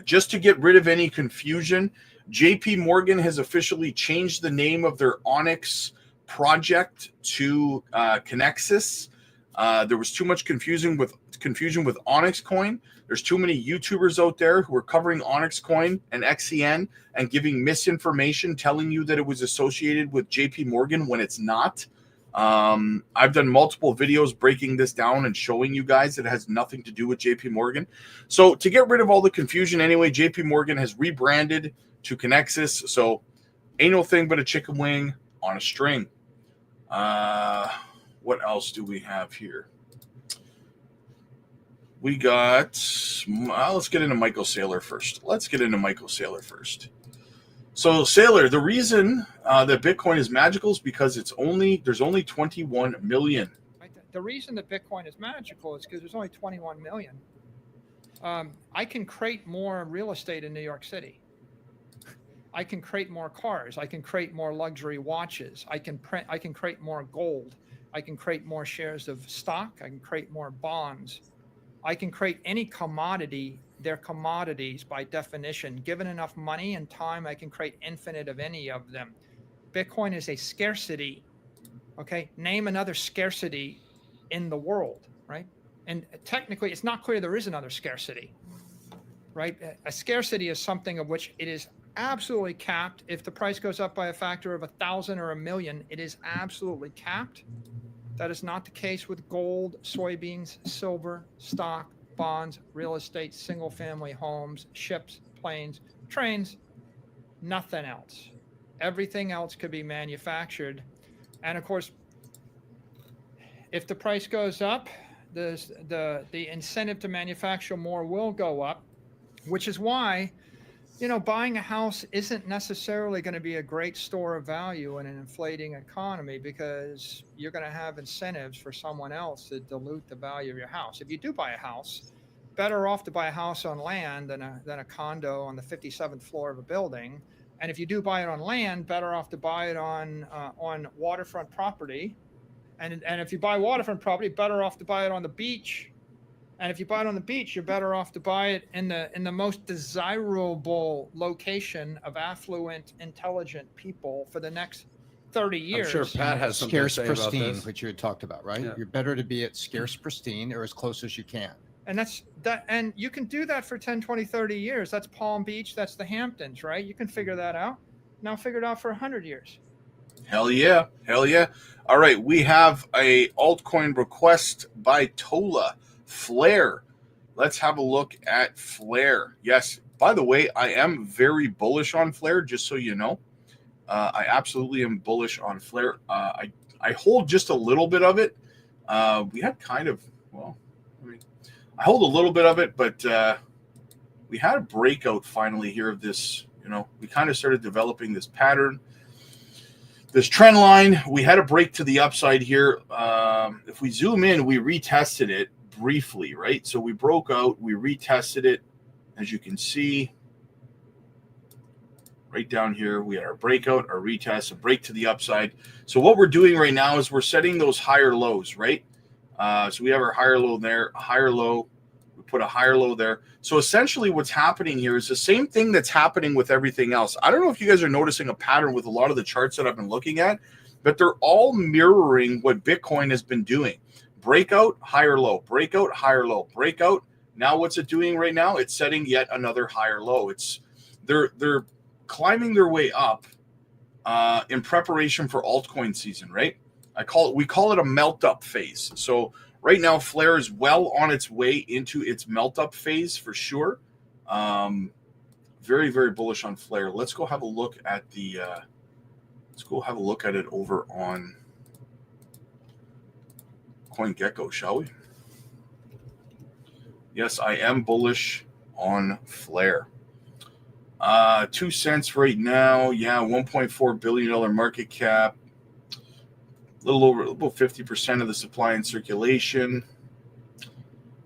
just to get rid of any confusion, JP Morgan has officially changed the name of their Onyx project to Connexus. There was too much confusion with Onyx Coin. There's too many YouTubers out there who are covering Onyx Coin and XCN and giving misinformation, telling you that it was associated with JP Morgan when it's not. I've done multiple videos breaking this down and showing you guys that it has nothing to do with JP Morgan. So to get rid of all the confusion anyway, JP Morgan has rebranded to Connexus. So ain't no thing but a chicken wing on a string. What else do we have here? We got, let's get into Michael Saylor first. So Saylor, the reason that Bitcoin is magical is because there's only 21 million. The reason that Bitcoin is magical is because there's only 21 million. I can create more real estate in New York City. I can create more cars. I can create more luxury watches. I can create more gold. I can create more shares of stock. I can create more bonds. I can create any commodity. They're commodities by definition. Given enough money and time, I can create infinite of any of them. Bitcoin is a scarcity. Okay, name another scarcity in the world, right? And technically, it's not clear there is another scarcity, right? A scarcity is something of which it is absolutely capped. If the price goes up by a factor of 1,000 or 1,000,000, it is absolutely capped. That is not the case with gold, soybeans, silver, stock, bonds, real estate, single-family homes, ships, planes, trains, nothing else. Everything else could be manufactured. And of course, if the price goes up, the incentive to manufacture more will go up, which is why, buying a house isn't necessarily going to be a great store of value in an inflating economy, because you're going to have incentives for someone else to dilute the value of your house. If you do buy a house, better off to buy a house on land than a condo on the 57th floor of a building. And if you do buy it on land, better off to buy it on waterfront property. And if you buy waterfront property, better off to buy it on the beach. And if you buy it on the beach, you're better off to buy it in the most desirable location of affluent, intelligent people for the next 30 I'm years. sure Pat has something to Scarce say about pristine, this. which you had talked about, right? Yeah. You're better to be at scarce pristine or as close as you can. And that's that. And you can do that for 10, 20, 30 years. That's Palm Beach. That's the Hamptons, right? You can figure that out. Now figure it out for 100 years. Hell yeah. Hell yeah. All right. We have a altcoin request by Tola. Flare. Let's have a look at Flare. Yes. By the way, I am very bullish on Flare, just so you know. I absolutely am bullish on Flare. I hold just a little bit of it. We had kind of, well, I hold a little bit of it, but we had a breakout finally here of this. We kind of started developing this pattern, this trend line. We had a break to the upside here. If we zoom in, we retested it briefly, right? So we broke out, we retested it. As you can see, right down here, we had our breakout, our retest, a break to the upside. So what we're doing right now is we're setting those higher lows, right? So we have our higher low there, a higher low. We put a higher low there. So essentially what's happening here is the same thing that's happening with everything else. I don't know if you guys are noticing a pattern with a lot of the charts that I've been looking at, but they're all mirroring what Bitcoin has been doing. Breakout, higher low, breakout, higher low, breakout. Now what's it doing right now? It's setting yet another higher low. They're climbing their way up in preparation for altcoin season, right? We call it a melt up phase. So right now, Flare is well on its way into its melt up phase for sure. Very, very bullish on Flare. Let's go have a look at the. Let's go have a look at it over on CoinGecko, shall we? Yes, I am bullish on Flare. 2 cents right now. Yeah, $1.4 billion market cap. A little over about 50% of the supply in circulation.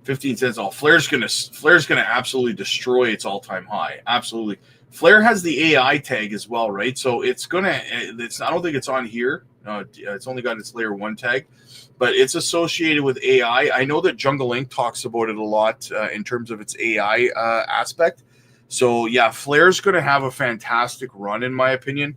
15 cents all. Flare's gonna absolutely destroy its all-time high. Absolutely. Flare has the AI tag as well, right? So I don't think it's on here. It's only got its layer 1 tag, but it's associated with AI. I know that Jungle Inc. talks about it a lot in terms of its AI aspect. So yeah, Flare's going to have a fantastic run in my opinion.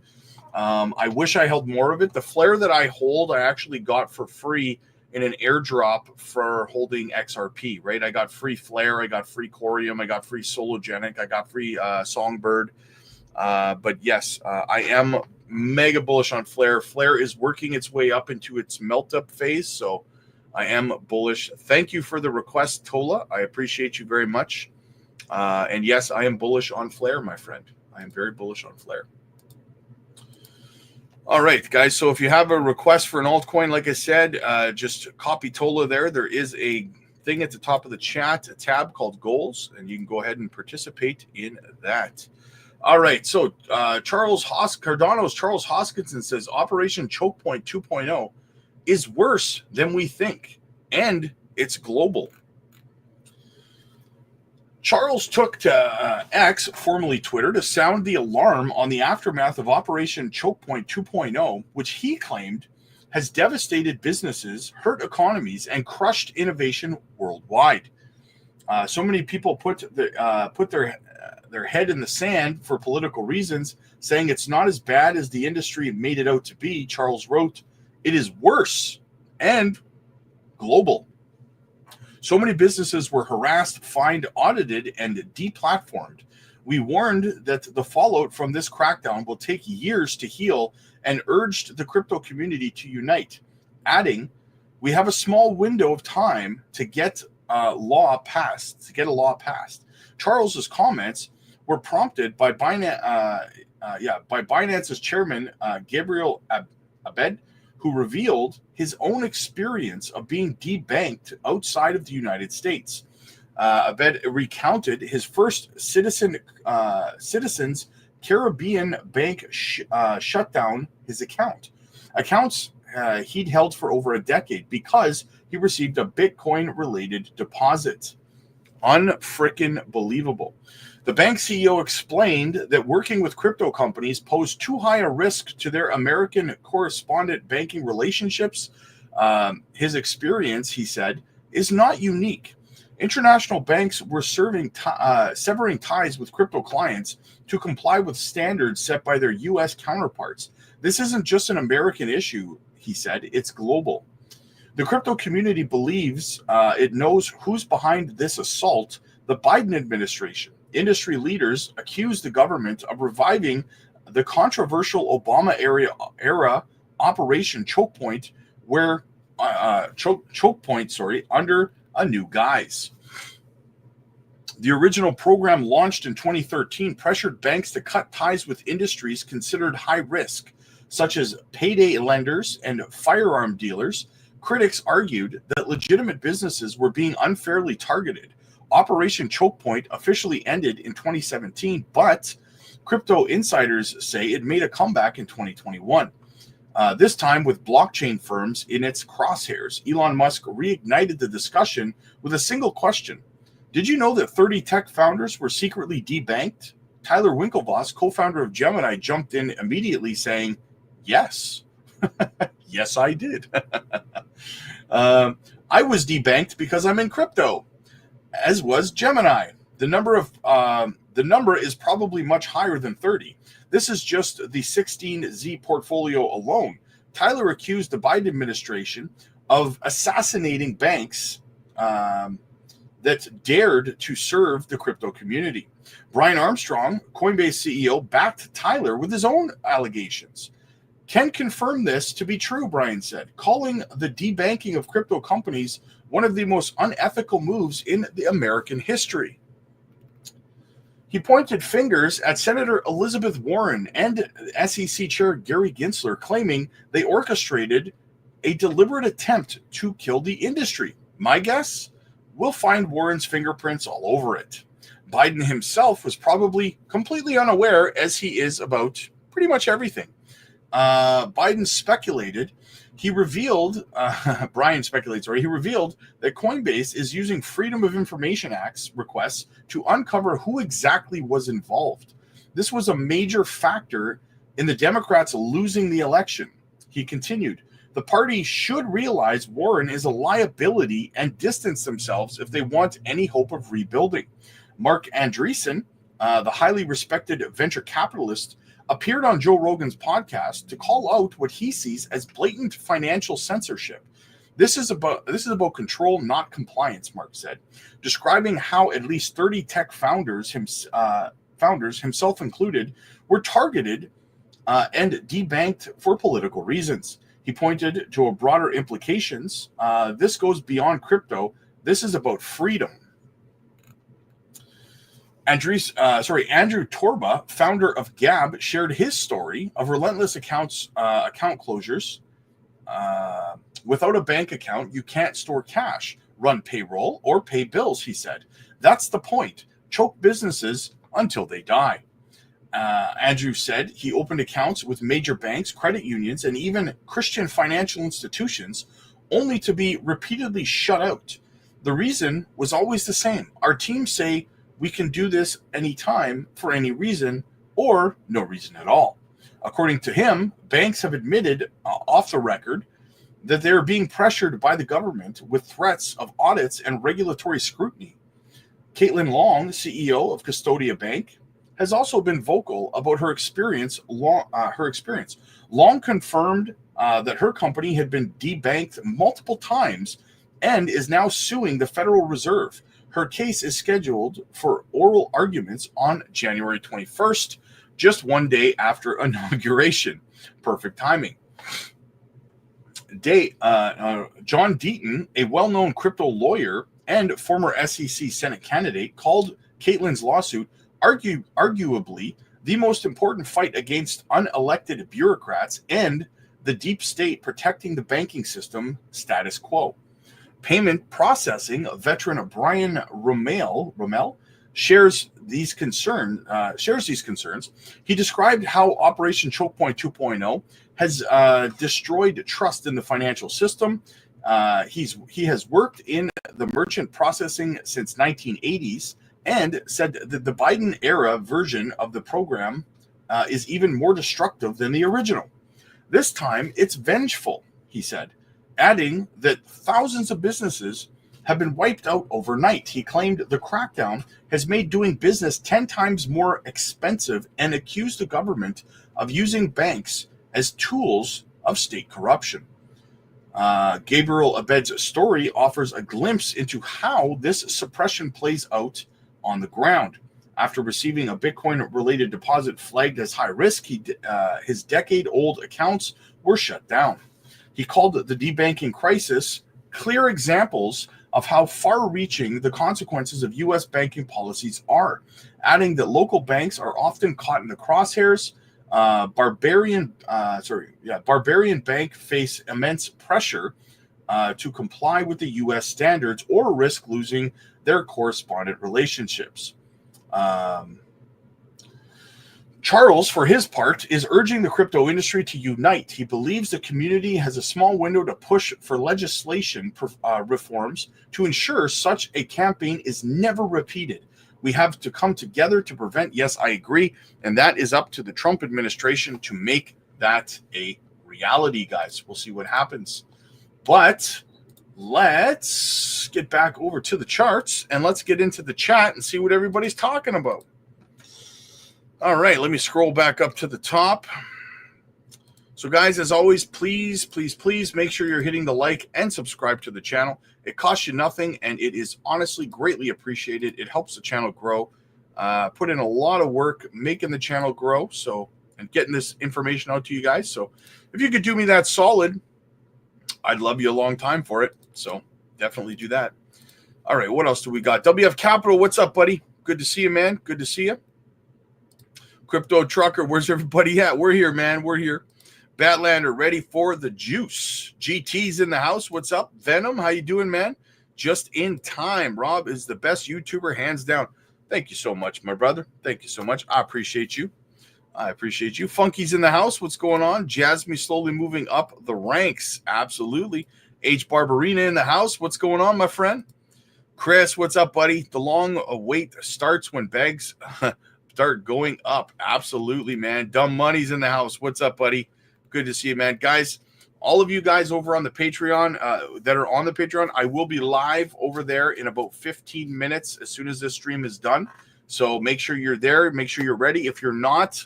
I wish I held more of it. The Flare that I hold, I actually got for free in an airdrop for holding XRP, right? I got free Flare, I got free Corium, I got free Sologenic, I got free Songbird. But yes, I am mega bullish on Flare. Flare is working its way up into its melt-up phase, so I am bullish. Thank you for the request, Tola. I appreciate you very much. And yes, I am bullish on Flare, my friend. I am very bullish on Flare. All right, guys. So if you have a request for an altcoin, like I said, just copy Tola there. There is a thing at the top of the chat, a tab called Goals, and you can go ahead and participate in that. All right. So Cardano's Charles Hoskinson says Operation Choke Point 2.0 is worse than we think, and it's global. Charles took to X, formerly Twitter, to sound the alarm on the aftermath of Operation Choke Point 2.0, which he claimed has devastated businesses, hurt economies, and crushed innovation worldwide. So many people put their head in the sand for political reasons, saying it's not as bad as the industry made it out to be. Charles wrote, "It is worse and global. So many businesses were harassed, fined, audited, and deplatformed. We warned that the fallout from this crackdown will take years to heal and urged the crypto community to unite, adding, we have a small window of time to get a law passed. Charles's comments were prompted by Binance's chairman, Gabriel Abed, who revealed his own experience of being debanked outside of the United States. Abed recounted his first Citizens Caribbean bank shut down his accounts he'd held for over a decade because he received a Bitcoin-related deposit. Unfrickin' believable. The bank CEO explained that working with crypto companies posed too high a risk to their American correspondent banking relationships. His experience, he said, is not unique. International banks were severing ties with crypto clients to comply with standards set by their U.S. counterparts. This isn't just an American issue, he said, it's global. The crypto community believes it knows who's behind this assault, the Biden administration. Industry leaders accuse the government of reviving the controversial Obama era Operation Choke Point, where under a new guise. The original program, launched in 2013, pressured banks to cut ties with industries considered high risk, such as payday lenders and firearm dealers. Critics argued that legitimate businesses were being unfairly targeted. Operation Choke Point officially ended in 2017, but crypto insiders say it made a comeback in 2021. This time with blockchain firms in its crosshairs. Elon Musk reignited the discussion with a single question. Did you know that 30 tech founders were secretly debanked? Tyler Winklevoss, co-founder of Gemini, jumped in immediately saying, yes. Yes, I did. I was debanked because I'm in crypto, as was Gemini. The number is probably much higher than 30. This is just the 16Z portfolio alone. Tyler accused the Biden administration of assassinating banks that dared to serve the crypto community. Brian Armstrong, Coinbase CEO, backed Tyler with his own allegations. Can confirm this to be true, Brian said, calling the debanking of crypto companies one of the most unethical moves in the American history. He pointed fingers at Senator Elizabeth Warren and SEC Chair Gary Gensler, claiming they orchestrated a deliberate attempt to kill the industry. My guess? We'll find Warren's fingerprints all over it. Biden himself was probably completely unaware, as he is about pretty much everything. Biden speculated, he revealed that Coinbase is using Freedom of Information Act requests to uncover who exactly was involved. This was a major factor in the Democrats losing the election. He continued, the party should realize Warren is a liability and distance themselves if they want any hope of rebuilding. Mark Andreessen, the highly respected venture capitalist, appeared on Joe Rogan's podcast to call out what he sees as blatant financial censorship. This is about control, not compliance, Mark said, describing how at least 30 tech founders, himself included, were targeted and debanked for political reasons. He pointed to a broader implications. This goes beyond crypto. This is about freedom. Andrew Torba, founder of Gab, shared his story of relentless account closures. Without a bank account, you can't store cash, run payroll, or pay bills, he said. That's the point. Choke businesses until they die. Andrew said he opened accounts with major banks, credit unions, and even Christian financial institutions, only to be repeatedly shut out. The reason was always the same. Our teams say, we can do this anytime for any reason or no reason at all. According to him, banks have admitted off the record that they're being pressured by the government with threats of audits and regulatory scrutiny. Caitlin Long, CEO of Custodia Bank, has also been vocal about her experience. Long confirmed that her company had been debanked multiple times and is now suing the Federal Reserve. Her case is scheduled for oral arguments on January 21st, just one day after inauguration. Perfect timing. John Deaton, a well-known crypto lawyer and former SEC Senate candidate, called Caitlin's lawsuit arguably the most important fight against unelected bureaucrats and the deep state protecting the banking system status quo. Payment processing veteran Brian Rommel shares these concerns. He described how Operation Choke Point 2.0 has destroyed trust in the financial system. He has worked in the merchant processing since 1980s and said that the Biden era version of the program is even more destructive than the original. This time, it's vengeful, he said, adding that thousands of businesses have been wiped out overnight. He claimed the crackdown has made doing business 10 times more expensive and accused the government of using banks as tools of state corruption. Gabriel Abed's story offers a glimpse into how this suppression plays out on the ground. After receiving a Bitcoin-related deposit flagged as high risk, his decade-old accounts were shut down. He called the debanking crisis clear examples of how far-reaching the consequences of U.S. banking policies are, adding that local banks are often caught in the crosshairs. Barbarian Bank face immense pressure to comply with the U.S. standards or risk losing their correspondent relationships. Charles, for his part, is urging the crypto industry to unite. He believes the community has a small window to push for legislation reforms to ensure such a campaign is never repeated. We have to come together to prevent. Yes, I agree. And that is up to the Trump administration to make that a reality, guys. We'll see what happens. But let's get back over to the charts and let's get into the chat and see what everybody's talking about. All right, let me scroll back up to the top. So, guys, as always, please make sure you're hitting the like and subscribe to the channel. It costs you nothing, and it is honestly greatly appreciated. It helps the channel grow. Put in a lot of work making the channel grow, and getting this information out to you guys. So, if you could do me that solid, I'd love you a long time for it. So, definitely do that. All right, what else do we got? WF Capital, what's up, buddy? Good to see you, man. Good to see you. Crypto Trucker, where's everybody at? We're here, man. We're here. Batlander, ready for the juice. GT's in the house. What's up? Venom, how you doing, man? Just in time. Rob is the best YouTuber, hands down. Thank you so much, my brother. Thank you so much. I appreciate you. Funky's in the house. What's going on? Jasmine slowly moving up the ranks. Absolutely. H. Barbarina in the house. What's going on, my friend? Chris, what's up, buddy? The long wait starts when bags start going up. Absolutely, man. Dumb Money's in the house. What's up, buddy? Good to see you, man. Guys, all of you guys over on the Patreon that are on the Patreon, I will be live over there in about 15 minutes as soon as this stream is done. So make sure you're there. Make sure you're ready. If you're not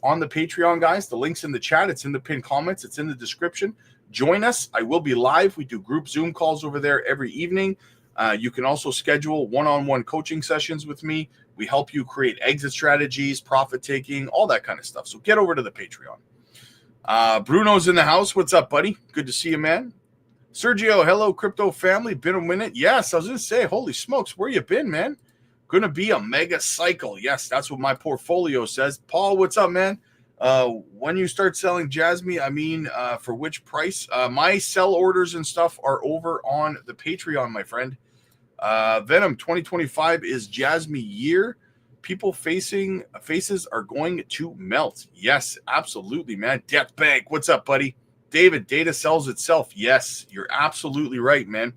on the Patreon, guys, the link's in the chat. It's in the pinned comments. It's in the description. Join us. I will be live. We do group Zoom calls over there every evening. You can also schedule one-on-one coaching sessions with me. We help you create exit strategies, profit taking, all that kind of stuff. So get over to the Patreon. Bruno's in the house. What's up, buddy? Good to see you, man. Sergio, hello, crypto family. Been a minute. Yes, I was going to say, holy smokes, where you been, man? Going to be a mega cycle. Yes, that's what my portfolio says. Paul, what's up, man? When you start selling Jasmine, I mean, for which price? My sell orders and stuff are over on the Patreon, my friend. Venom 2025 is Jasmine year. People faces are going to melt. Yes, absolutely, man. Death Bank, what's up, buddy? David, data sells itself. Yes, you're absolutely right, man.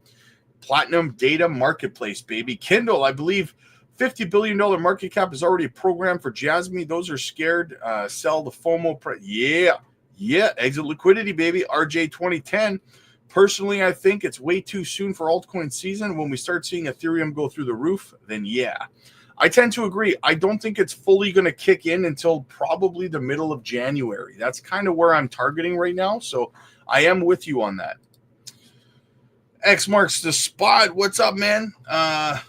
Platinum Data Marketplace, baby. Kindle, I believe $50 billion market cap is already programmed for Jasmine. Those are scared. Sell the FOMO. Yeah. Exit liquidity, baby. RJ 2010. Personally, I think it's way too soon for altcoin season. When we start seeing Ethereum go through the roof, then yeah. I tend to agree. I don't think it's fully going to kick in until probably the middle of January. That's kind of where I'm targeting right now. So I am with you on that. X marks the spot. What's up, man?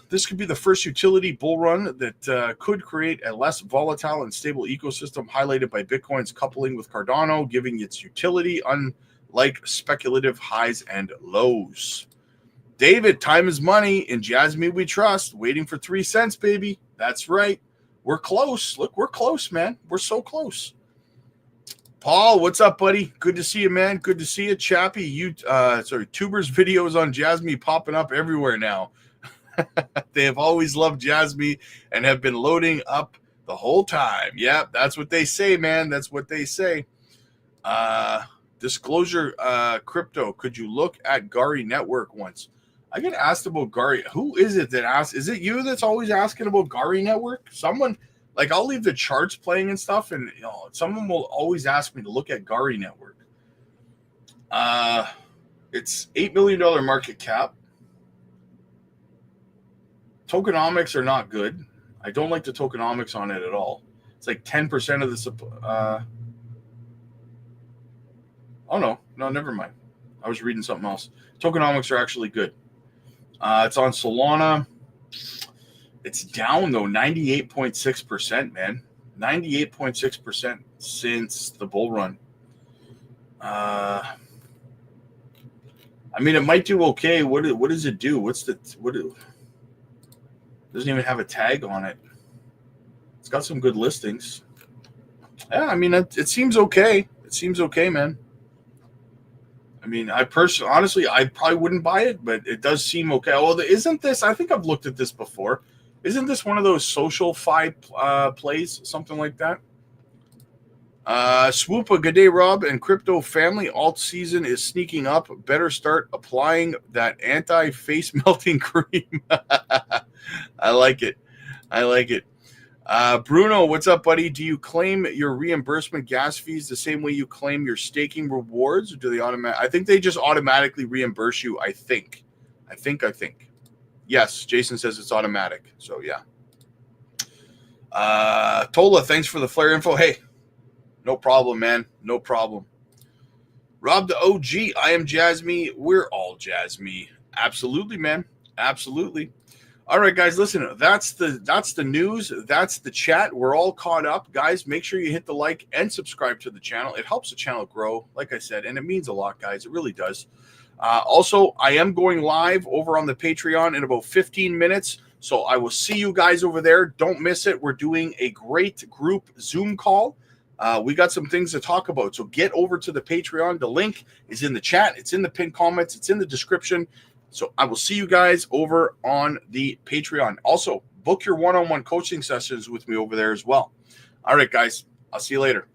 This could be the first utility bull run that could create a less volatile and stable ecosystem highlighted by Bitcoin's coupling with Cardano, giving its utility unlike speculative highs and lows. David, time is money. In Jasmine we trust. Waiting for 3 cents, baby. That's right. We're close. Look, we're close, man. We're so close. Paul, what's up, buddy? Good to see you, man. Good to see you. Chappie, Tuber's videos on Jasmine popping up everywhere now. They have always loved Jasmine and have been loading up the whole time. Yeah, that's what they say, man. That's what they say. Disclosure crypto. Could you look at Gari Network once? I get asked about Gari. Who is it that asks? Is it you that's always asking about Gari Network? Someone, like, I'll leave the charts playing and stuff, and someone will always ask me to look at Gari Network. It's $8 million market cap. Tokenomics are not good. I don't like the tokenomics on it at all. It's like 10% of the Oh, no, never mind. I was reading something else. Tokenomics are actually good. It's on Solana. It's down, though, 98.6%, man. 98.6% since the bull run. I mean, it might do okay. What does it do? Doesn't even have a tag on it. It's got some good listings. Yeah, I mean, it seems okay. It seems okay, man. I mean, honestly, I probably wouldn't buy it, but it does seem okay. Well, isn't this? I think I've looked at this before. Isn't this one of those social fi plays, something like that? Swoopa, good day, Rob, and crypto family. Alt season is sneaking up. Better start applying that anti-face melting cream. I like it. Bruno, what's up, buddy? Do you claim your reimbursement gas fees the same way you claim your staking rewards? Or do they I think they just automatically reimburse you. I think. Yes, Jason says it's automatic. So yeah. Tola, thanks for the flare info. Hey, no problem, man. No problem. Rob the OG, I am Jasmy. We're all Jasmy. Absolutely, man. Absolutely. All right, guys, listen, that's the news. That's the chat. We're all caught up. Guys, make sure you hit the like and subscribe to the channel. It helps the channel grow, like I said, and it means a lot, guys. It really does. Also, I am going live over on the Patreon in about 15 minutes, so I will see you guys over there. Don't miss it. We're doing a great group Zoom call. We got some things to talk about, so get over to the Patreon. The link is in the chat. It's in the pinned comments. It's in the description. So I will see you guys over on the Patreon. Also, book your one-on-one coaching sessions with me over there as well. All right, guys. I'll see you later.